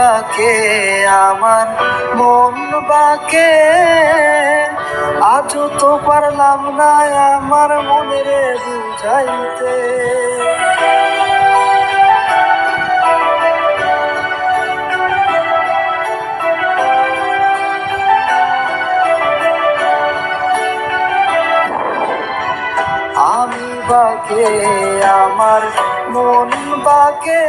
বাকে আমার মন বাকে, আজও তো পারলাম না আমার মনের বুঝাইতে। আমি বাকে আমার মন বাকে,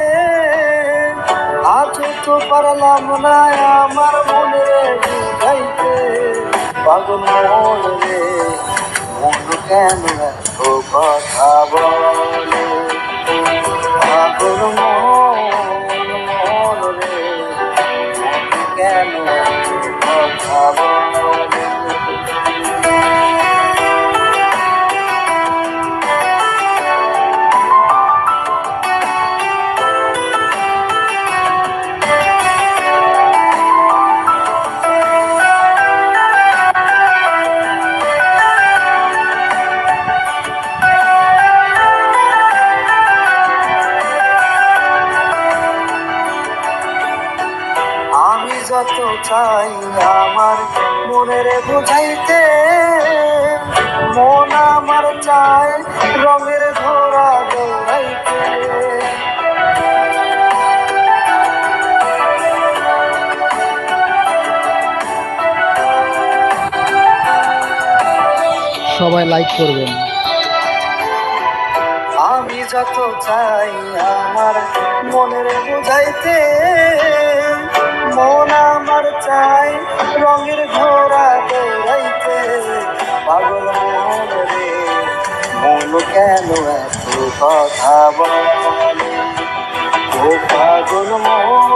আজও তো পারলাম না আমার মনে বুঝাইতে। পাগল মন রে মন কেন এত কথা বলে, পাগল মন রে মন কেন এত কথা বলে। আমি যত চাই আমার মনের বুঝাইতে, মন আমার চায় রঙের ঘোড়া দৌড়াইতে। সবাই লাইক করবেন। আমি যত চাই আমার মনের বুঝাইতে, মন আমার চাই রঙের ঘোড়া দৌড়াইতে। পাগল মন রে মন কেন এত কথা বলে, ও পাগল মন